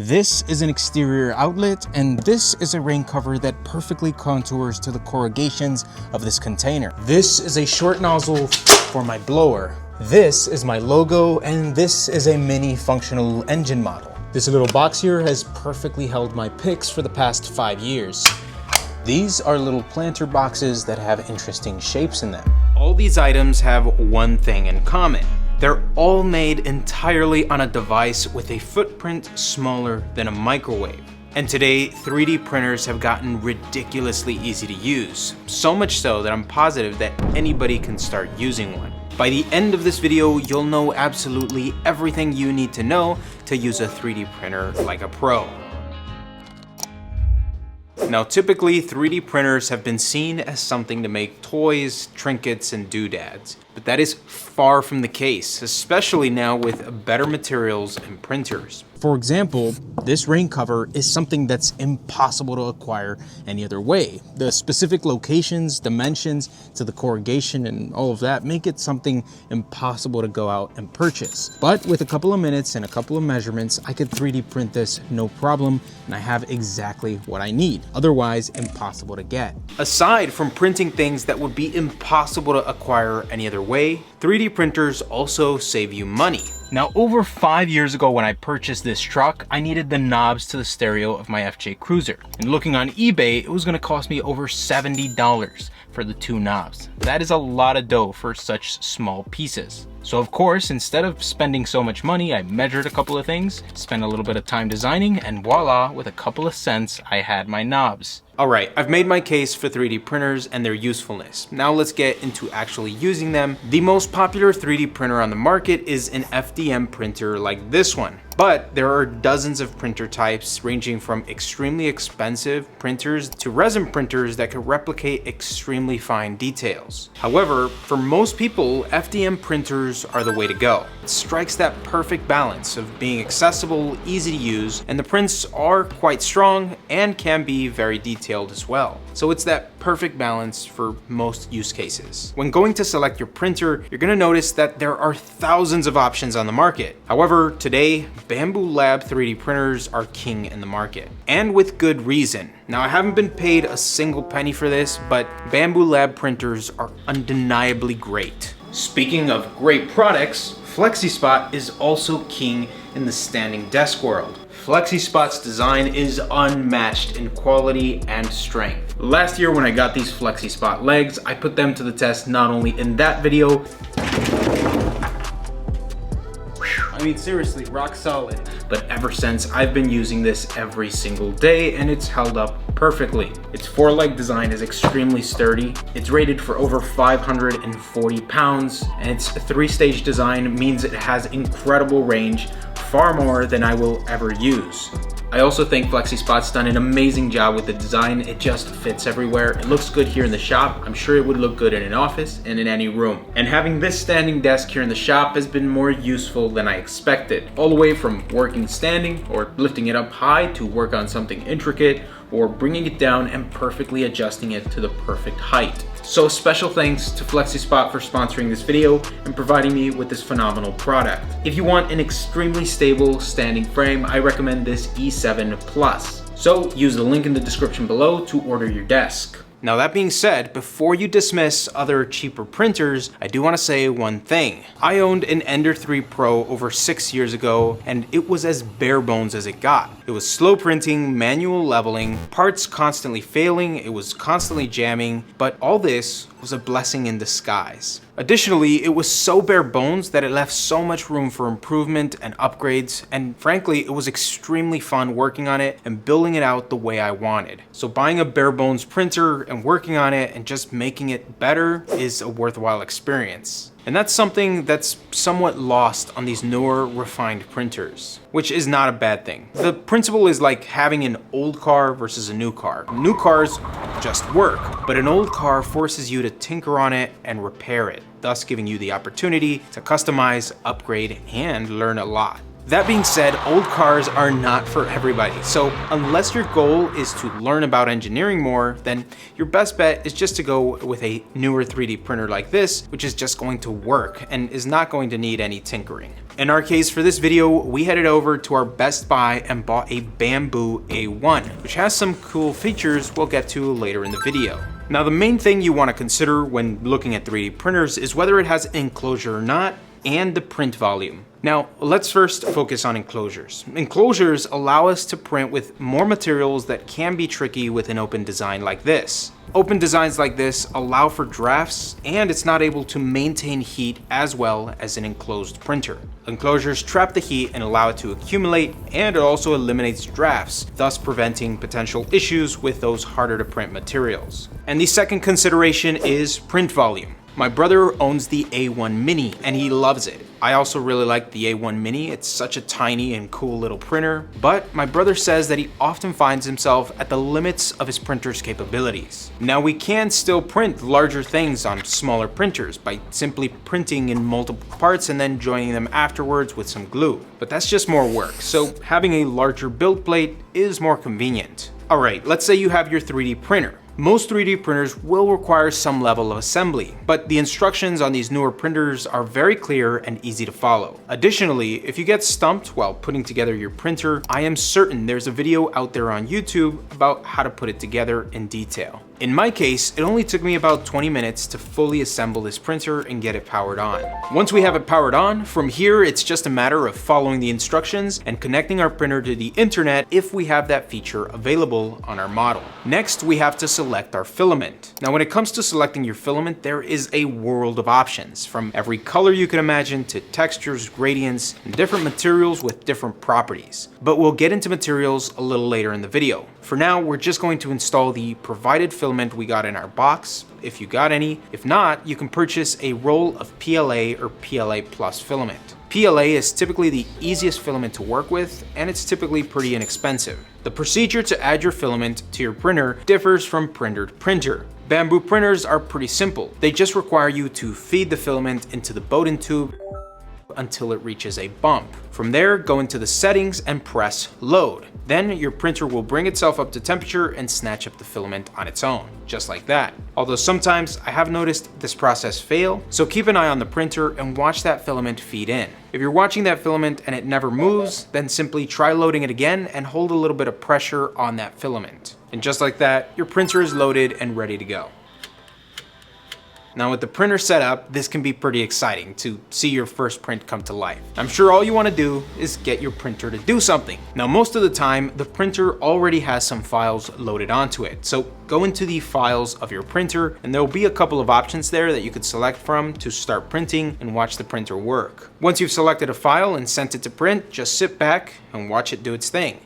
This is an exterior outlet, and this is a rain cover that perfectly contours to the corrugations of this container. This is a short nozzle for my blower. This is my logo, and this is a mini functional engine model. This little box here has perfectly held my picks for the past 5 years. These are little planter boxes that have interesting shapes in them. All these items have one thing in common. They're all made entirely on a device with a footprint smaller than a microwave. And today, 3D printers have gotten ridiculously easy to use. So much so that I'm positive that anybody can start using one. By the end of this video, you'll know absolutely everything you need to know to use a 3D printer like a pro. Now, typically 3D printers have been seen as something to make toys, trinkets, and doodads, but that is far from the case, especially now with better materials and printers. For example, this rain cover is something that's impossible to acquire any other way. The specific locations, dimensions to the corrugation and all of that make it something impossible to go out and purchase. But with a couple of minutes and a couple of measurements, I could 3D print this no problem, and I have exactly what I need. Otherwise, impossible to get. Aside from printing things that would be impossible to acquire any other way, 3D printers also save you money. Now, over 5 years ago when I purchased this truck, I needed the knobs to the stereo of my FJ Cruiser. And looking on eBay, it was gonna cost me over $70 for the 2 knobs. That is a lot of dough for such small pieces. So of course, instead of spending so much money, I measured a couple of things, spent a little bit of time designing, and voila, with a couple of cents, I had my knobs. Alright, I've made my case for 3D printers and their usefulness. Now let's get into actually using them. The most popular 3D printer on the market is an FDM printer like this one. But there are dozens of printer types ranging from extremely expensive printers to resin printers that can replicate extremely fine details. However, for most people, FDM printers are the way to go. It strikes that perfect balance of being accessible, easy to use, and the prints are quite strong and can be very detailed as well. So it's that perfect balance for most use cases. When going to select your printer, you're gonna notice that there are thousands of options on the market. However, today, Bambu Lab 3D printers are king in the market, and with good reason. Now, I haven't been paid a single penny for this, but Bambu Lab printers are undeniably great. Speaking of great products, FlexiSpot is also king in the standing desk world. FlexiSpot's design is unmatched in quality and strength. Last year when I got these FlexiSpot legs, I put them to the test not only in that video, I mean seriously, rock solid. But ever since, I've been using this every single day and it's held up perfectly. Its 4-leg design is extremely sturdy. It's rated for over 540 pounds, and its 3-stage design means it has incredible range, far more than I will ever use. I also think FlexiSpot's done an amazing job with the design. It just fits everywhere. It looks good here in the shop. I'm sure it would look good in an office and in any room. And having this standing desk here in the shop has been more useful than I expected. All the way from working standing or lifting it up high to work on something intricate, or bringing it down and perfectly adjusting it to the perfect height. So special thanks to FlexiSpot for sponsoring this video and providing me with this phenomenal product. If you want an extremely stable standing frame, I recommend this E7 Plus. So use the link in the description below to order your desk. Now that being said, before you dismiss other cheaper printers, I do want to say one thing. I owned an Ender 3 Pro over 6 years ago, and it was as bare bones as it got. It was slow printing, manual leveling, parts constantly failing, it was constantly jamming, but all this was a blessing in disguise. Additionally, it was so bare bones that it left so much room for improvement and upgrades, and frankly, it was extremely fun working on it and building it out the way I wanted. So buying a bare bones printer and working on it and just making it better is a worthwhile experience. And that's something that's somewhat lost on these newer, refined printers, which is not a bad thing. The principle is like having an old car versus a new car. New cars just work, but an old car forces you to tinker on it and repair it, thus giving you the opportunity to customize, upgrade, and learn a lot. That being said, old cars are not for everybody. So unless your goal is to learn about engineering more, then your best bet is just to go with a newer 3D printer like this, which is just going to work and is not going to need any tinkering. In our case for this video, we headed over to our Best Buy and bought a Bamboo A1, which has some cool features we'll get to later in the video. Now the main thing you want to consider when looking at 3D printers is whether it has an enclosure or not, and the print volume. Now, let's first focus on enclosures. Enclosures allow us to print with more materials that can be tricky with an open design like this. Open designs like this allow for drafts, and it's not able to maintain heat as well as an enclosed printer. Enclosures trap the heat and allow it to accumulate, and it also eliminates drafts, thus preventing potential issues with those harder to print materials. And the second consideration is print volume. My brother owns the A1 Mini and he loves it. I also really like the A1 Mini. It's such a tiny and cool little printer, but my brother says that he often finds himself at the limits of his printer's capabilities. Now we can still print larger things on smaller printers by simply printing in multiple parts and then joining them afterwards with some glue, but that's just more work, so having a larger build plate is more convenient. Alright, let's say you have your 3D printer. Most 3D printers will require some level of assembly, but the instructions on these newer printers are very clear and easy to follow. Additionally, if you get stumped while putting together your printer, I am certain there's a video out there on YouTube about how to put it together in detail. In my case, it only took me about 20 minutes to fully assemble this printer and get it powered on. Once we have it powered on, from here it's just a matter of following the instructions and connecting our printer to the internet if we have that feature available on our model. Next, we have to select our filament. Now when it comes to selecting your filament, there is a world of options, from every color you can imagine to textures, gradients, and different materials with different properties. But we'll get into materials a little later in the video. For now, we're just going to install the provided filament we got in our box, if you got any. If not, you can purchase a roll of PLA or PLA Plus filament. PLA is typically the easiest filament to work with, and it's typically pretty inexpensive. The procedure to add your filament to your printer differs from printer to printer. Bamboo printers are pretty simple. They just require you to feed the filament into the Bowden tube until it reaches a bump. From there, go into the settings and press load. Then your printer will bring itself up to temperature and snatch up the filament on its own, just like that. Although sometimes I have noticed this process fail, so keep an eye on the printer and watch that filament feed in. If you're watching that filament and it never moves, then simply try loading it again and hold a little bit of pressure on that filament. And just like that, your printer is loaded and ready to go. Now with the printer set up, this can be pretty exciting to see your first print come to life. I'm sure all you want to do is get your printer to do something. Now most of the time, the printer already has some files loaded onto it. So go into the files of your printer and there'll be a couple of options there that you could select from to start printing and watch the printer work. Once you've selected a file and sent it to print, just sit back and watch it do its thing.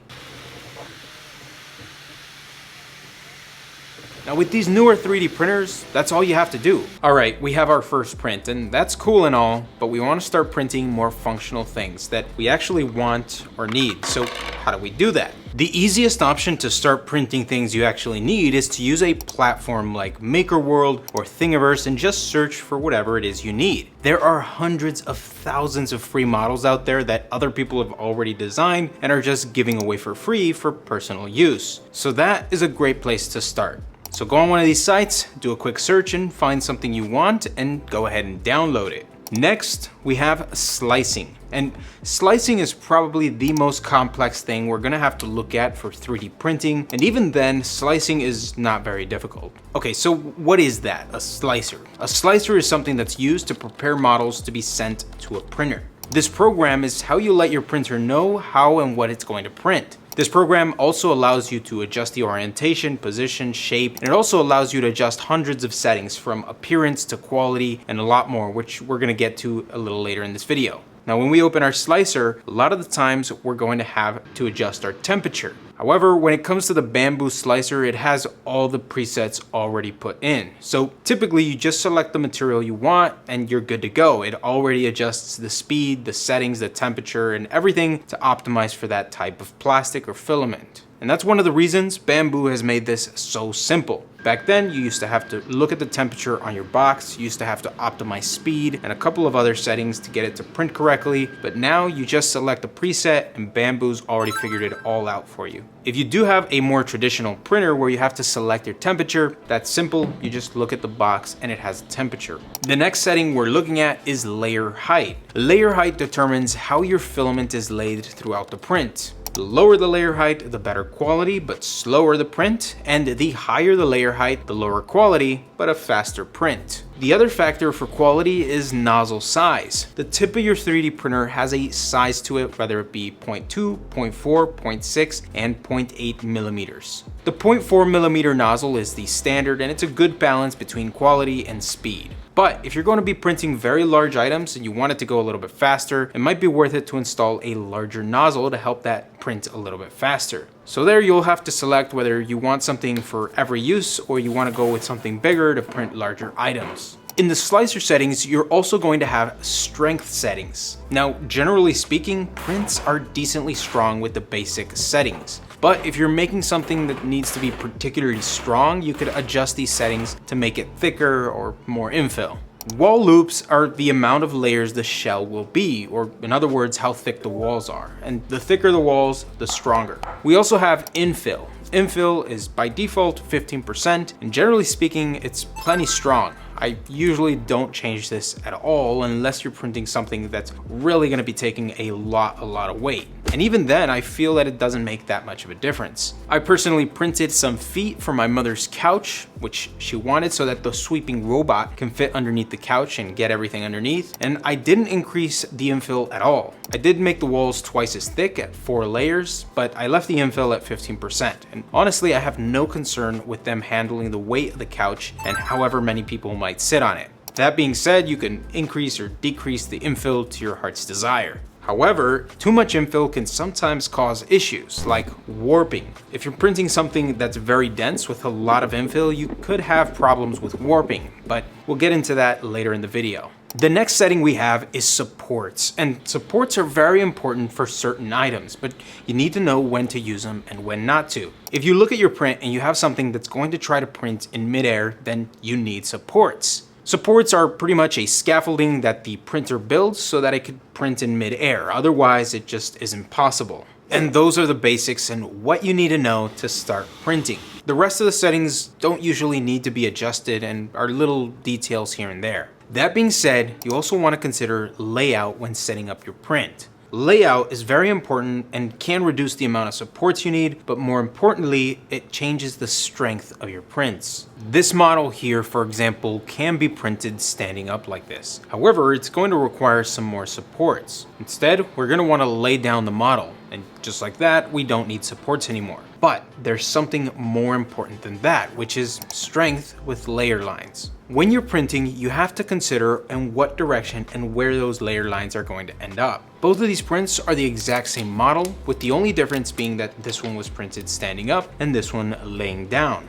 Now with these newer 3D printers, that's all you have to do. Alright, we have our first print, and that's cool and all, but we want to start printing more functional things that we actually want or need. So how do we do that? The easiest option to start printing things you actually need is to use a platform like MakerWorld or Thingiverse and just search for whatever it is you need. There are hundreds of thousands of free models out there that other people have already designed and are just giving away for free for personal use. So that is a great place to start. So go on one of these sites, do a quick search and find something you want and go ahead and download it. Next, we have slicing. And slicing is probably the most complex thing we're gonna have to look at for 3D printing. And even then, slicing is not very difficult. Okay, so what is that, a slicer? A slicer is something that's used to prepare models to be sent to a printer. This program is how you let your printer know how and what it's going to print. This program also allows you to adjust the orientation, position, shape, and it also allows you to adjust hundreds of settings from appearance to quality and a lot more, which we're gonna get to a little later in this video. Now, when we open our slicer, a lot of the times we're going to have to adjust our temperature. However, when it comes to the Bamboo slicer, it has all the presets already put in. So typically you just select the material you want and you're good to go. It already adjusts the speed, the settings, the temperature, and everything to optimize for that type of plastic or filament. And that's one of the reasons Bamboo has made this so simple. Back then, you used to have to look at the temperature on your box, you used to have to optimize speed and a couple of other settings to get it to print correctly, but now you just select a preset and Bambu's already figured it all out for you. If you do have a more traditional printer where you have to select your temperature, that's simple. You just look at the box and it has a temperature. The next setting we're looking at is layer height. Layer height determines how your filament is laid throughout the print. The lower the layer height, the better quality, but slower the print, and the higher the layer height, the lower quality, but a faster print. The other factor for quality is nozzle size. The tip of your 3D printer has a size to it, whether it be 0.2, 0.4, 0.6, and 0.8 millimeters. The 0.4 millimeter nozzle is the standard, and it's a good balance between quality and speed. But if you're going to be printing very large items and you want it to go a little bit faster, it might be worth it to install a larger nozzle to help that print a little bit faster. So there you'll have to select whether you want something for every use or you want to go with something bigger to print larger items. In the slicer settings, you're also going to have strength settings. Now, generally speaking, prints are decently strong with the basic settings. But if you're making something that needs to be particularly strong, you could adjust these settings to make it thicker or more infill. Wall loops are the amount of layers the shell will be, or in other words, how thick the walls are. And the thicker the walls, the stronger. We also have infill. Infill is by default 15%, and generally speaking, it's plenty strong. I usually don't change this at all unless you're printing something that's really going to be taking a lot of weight. And even then, I feel that it doesn't make that much of a difference. I personally printed some feet for my mother's couch, which she wanted so that the sweeping robot can fit underneath the couch and get everything underneath. And I didn't increase the infill at all. I did make the walls twice as thick at 4 layers, but I left the infill at 15%. And honestly, I have no concern with them handling the weight of the couch and however many people might sit on it. That being said, you can increase or decrease the infill to your heart's desire. However, too much infill can sometimes cause issues like warping. If you're printing something that's very dense with a lot of infill, you could have problems with warping, but we'll get into that later in the video. The next setting we have is supports, and supports are very important for certain items, but you need to know when to use them and when not to. If you look at your print and you have something that's going to try to print in midair, then you need supports. Supports are pretty much a scaffolding that the printer builds so that it could print in mid-air. Otherwise, it just isn't possible. And those are the basics and what you need to know to start printing. The rest of the settings don't usually need to be adjusted and are little details here and there. That being said, you also want to consider layout when setting up your print. Layout is very important and can reduce the amount of supports you need, but more importantly, it changes the strength of your prints. This model here, for example, can be printed standing up like this. However, it's going to require some more supports. Instead, we're going to want to lay down the model, and just like that, we don't need supports anymore. But there's something more important than that, which is strength with layer lines. When you're printing, you have to consider in what direction and where those layer lines are going to end up. Both of these prints are the exact same model, with the only difference being that this one was printed standing up and this one laying down.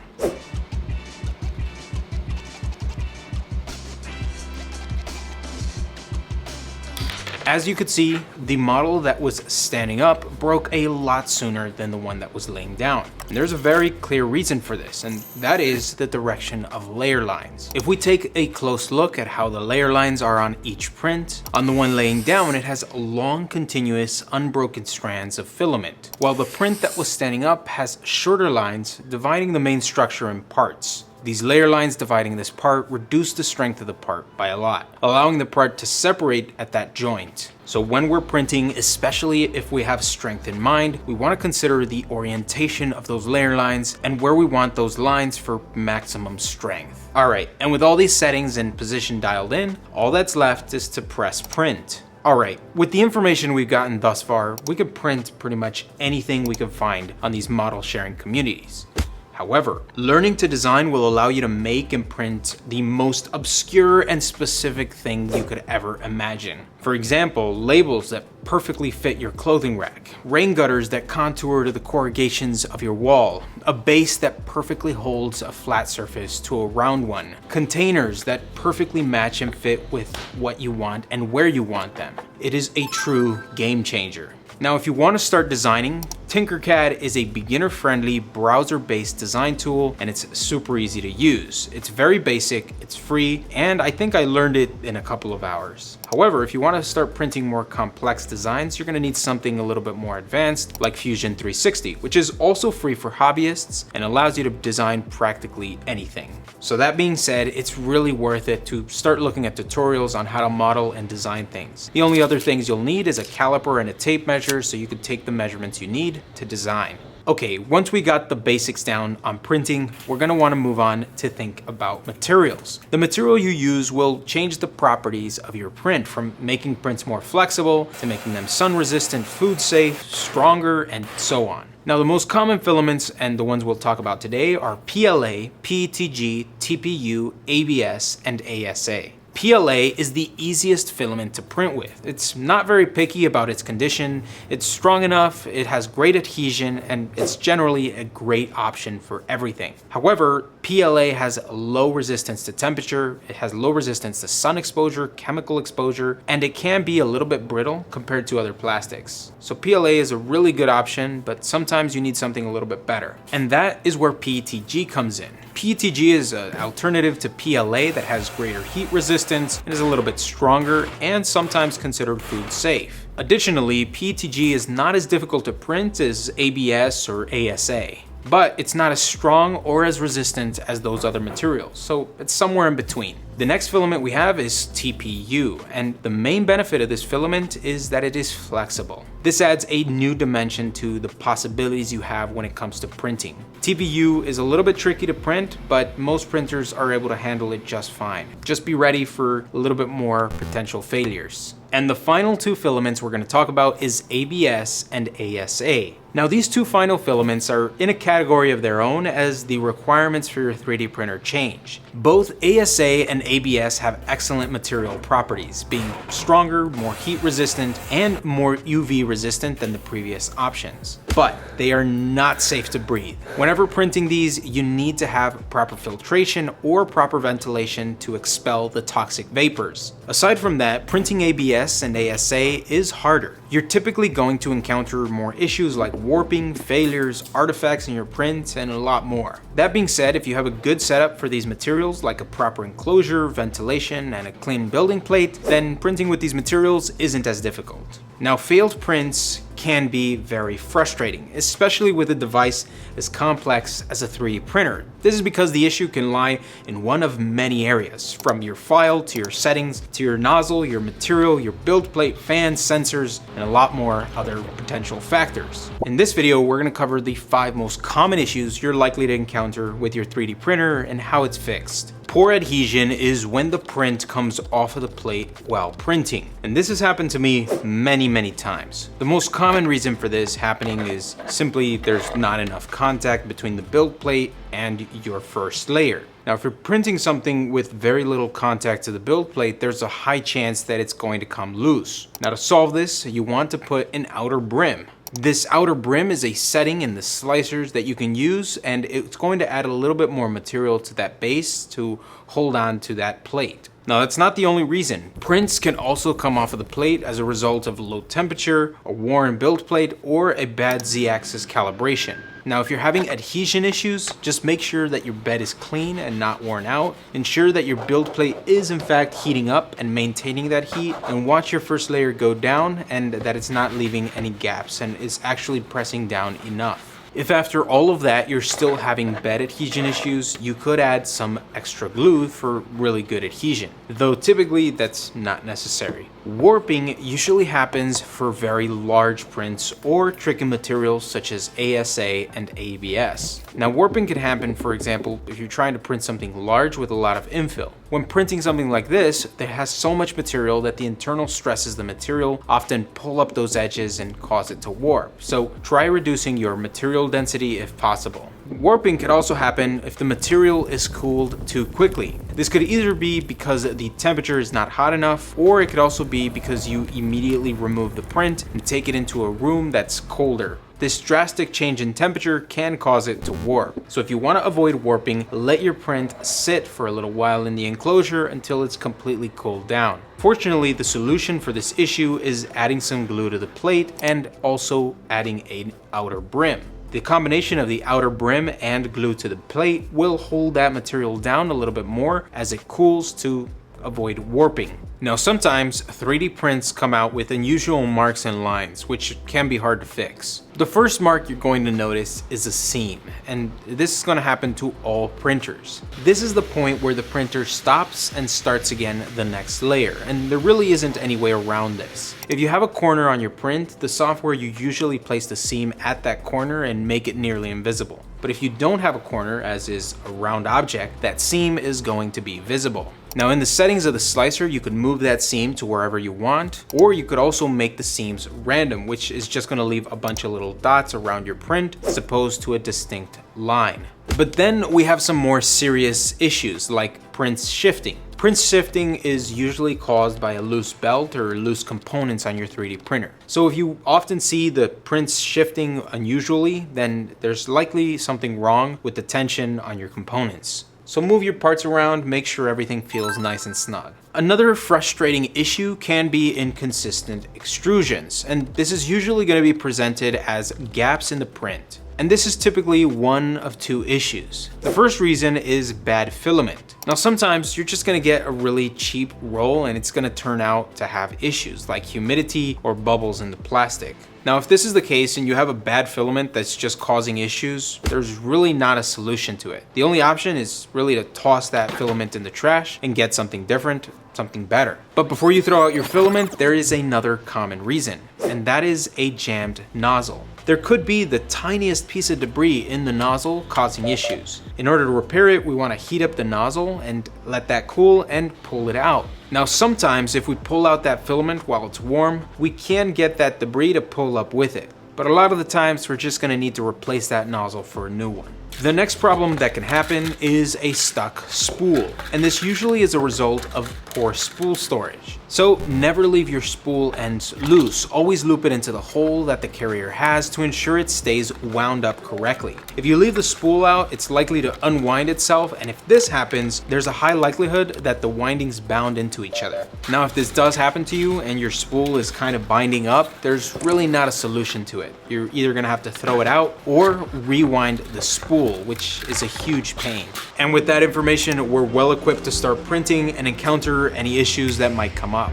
As you could see, the model that was standing up broke a lot sooner than the one that was laying down. And there's a very clear reason for this, and that is the direction of layer lines. If we take a close look at how the layer lines are on each print, on the one laying down, it has long, continuous, unbroken strands of filament, while the print that was standing up has shorter lines dividing the main structure in parts. These layer lines dividing this part reduce the strength of the part by a lot, allowing the part to separate at that joint. So when we're printing, especially if we have strength in mind, we want to consider the orientation of those layer lines and where we want those lines for maximum strength. Alright, and with all these settings and position dialed in, all that's left is to press print. Alright, with the information we've gotten thus far, we could print pretty much anything we could find on these model sharing communities. However, learning to design will allow you to make and print the most obscure and specific thing you could ever imagine. For example, labels that perfectly fit your clothing rack, rain gutters that contour to the corrugations of your wall, a base that perfectly holds a flat surface to a round one, containers that perfectly match and fit with what you want and where you want them. It is a true game changer. Now, if you want to start designing, take Tinkercad is a beginner-friendly, browser-based design tool, and it's super easy to use. It's very basic, it's free, and I think I learned it in a couple of hours. However, if you want to start printing more complex designs, you're going to need something a little bit more advanced, like Fusion 360, which is also free for hobbyists and allows you to design practically anything. So that being said, it's really worth it to start looking at tutorials on how to model and design things. The only other things you'll need is a caliper and a tape measure so you can take the measurements you need to design. Okay, once we got the basics down on printing, we're gonna wanna move on to think about materials. The material you use will change the properties of your print, from making prints more flexible to making them sun resistant, food safe, stronger, and so on. Now, the most common filaments, and the ones we'll talk about today, are PLA, PETG, TPU, ABS, and ASA. PLA is the easiest filament to print with. It's not very picky about its condition, it's strong enough, it has great adhesion, and it's generally a great option for everything. However, PLA has low resistance to temperature, it has low resistance to sun exposure, chemical exposure, and it can be a little bit brittle compared to other plastics. So PLA is a really good option, but sometimes you need something a little bit better. And that is where PETG comes in. PETG is an alternative to PLA that has greater heat resistance and is a little bit stronger and sometimes considered food safe. Additionally, PETG is not as difficult to print as ABS or ASA, but it's not as strong or as resistant as those other materials, so it's somewhere in between. The next filament we have is TPU, and the main benefit of this filament is that it is flexible. This adds a new dimension to the possibilities you have when it comes to printing. TPU is a little bit tricky to print, but most printers are able to handle it just fine. Just be ready for a little bit more potential failures. And the final two filaments we're going to talk about is ABS and ASA. Now, these two final filaments are in a category of their own as the requirements for your 3D printer change. Both ASA and ABS have excellent material properties, being stronger, more heat resistant, and more UV resistant than the previous options. But they are not safe to breathe. Whenever printing these, you need to have proper filtration or proper ventilation to expel the toxic vapors. Aside from that, printing ABS and ASA is harder. You're typically going to encounter more issues like warping, failures, artifacts in your print, and a lot more. That being said, if you have a good setup for these materials, like a proper enclosure, ventilation, and a clean building plate, then printing with these materials isn't as difficult. Now, failed prints can be very frustrating, especially with a device as complex as a 3D printer. This is because the issue can lie in one of many areas, from your file to your settings, to your nozzle, your material, your build plate, fans, sensors, and a lot more other potential factors. In this video, we're going to cover the 5 most common issues you're likely to encounter with your 3D printer and how it's fixed. Poor adhesion is when the print comes off of the plate while printing. And this has happened to me many times. The most common reason for this happening is simply there's not enough contact between the build plate and your first layer. Now, if you're printing something with very little contact to the build plate, there's a high chance that it's going to come loose. Now, to solve this, you want to put an outer brim. This outer brim is a setting in the slicers that you can use, and it's going to add a little bit more material to that base to hold on to that plate. Now, that's not the only reason. Prints can also come off of the plate as a result of low temperature, a worn build plate, or a bad Z-axis calibration. Now, if you're having adhesion issues, just make sure that your bed is clean and not worn out. Ensure that your build plate is in fact heating up and maintaining that heat, and watch your first layer go down and that it's not leaving any gaps and is actually pressing down enough. If after all of that you're still having bed adhesion issues, you could add some extra glue for really good adhesion, though typically that's not necessary. Warping usually happens for very large prints or tricky materials such as ASA and ABS. Now, warping can happen, for example, if you're trying to print something large with a lot of infill. When printing something like this, there has so much material that the internal stresses of the material often pull up those edges and cause it to warp. So try reducing your material density if possible. Warping could also happen if the material is cooled too quickly. This could either be because the temperature is not hot enough, or it could also be because you immediately remove the print and take it into a room that's colder. This drastic change in temperature can cause it to warp. So if you want to avoid warping, let your print sit for a little while in the enclosure until it's completely cooled down. Fortunately, the solution for this issue is adding some glue to the plate and also adding an outer brim. The combination of the outer brim and glue to the plate will hold that material down a little bit more as it cools to avoid warping. Now, sometimes 3D prints come out with unusual marks and lines, which can be hard to fix. The first mark you're going to notice is a seam, and this is going to happen to all printers. This is the point where the printer stops and starts again the next layer, and there really isn't any way around this. If you have a corner on your print, the software you usually place the seam at that corner and make it nearly invisible. But if you don't have a corner, as is a round object, that seam is going to be visible. Now, in the settings of the slicer, you could move that seam to wherever you want, or you could also make the seams random, which is just going to leave a bunch of little dots around your print as opposed to a distinct line. But then we have some more serious issues like prints shifting. Print shifting is usually caused by a loose belt or loose components on your 3D printer. So if you often see the prints shifting unusually, then there's likely something wrong with the tension on your components. So move your parts around, make sure everything feels nice and snug. Another frustrating issue can be inconsistent extrusions, and this is usually going to be presented as gaps in the print. And this is typically one of two issues. The first reason is bad filament. Now, sometimes you're just gonna get a really cheap roll and it's gonna turn out to have issues like humidity or bubbles in the plastic. Now, if this is the case and you have a bad filament that's just causing issues, there's really not a solution to it. The only option is really to toss that filament in the trash and get something different, something better. But before you throw out your filament, there is another common reason, and that is a jammed nozzle. There could be the tiniest piece of debris in the nozzle causing issues. In order to repair it, we want to heat up the nozzle and let that cool and pull it out. Now, sometimes if we pull out that filament while it's warm, we can get that debris to pull up with it. But a lot of the times we're just going to need to replace that nozzle for a new one. The next problem that can happen is a stuck spool, and this usually is a result of poor spool storage. So never leave your spool ends loose. Always loop it into the hole that the carrier has to ensure it stays wound up correctly. If you leave the spool out, it's likely to unwind itself, and if this happens, there's a high likelihood that the windings bound into each other. Now, if this does happen to you and your spool is kind of binding up, there's really not a solution to it. You're either gonna have to throw it out or rewind the spool, which is a huge pain. And with that information, we're well equipped to start printing and encounter any issues that might come up.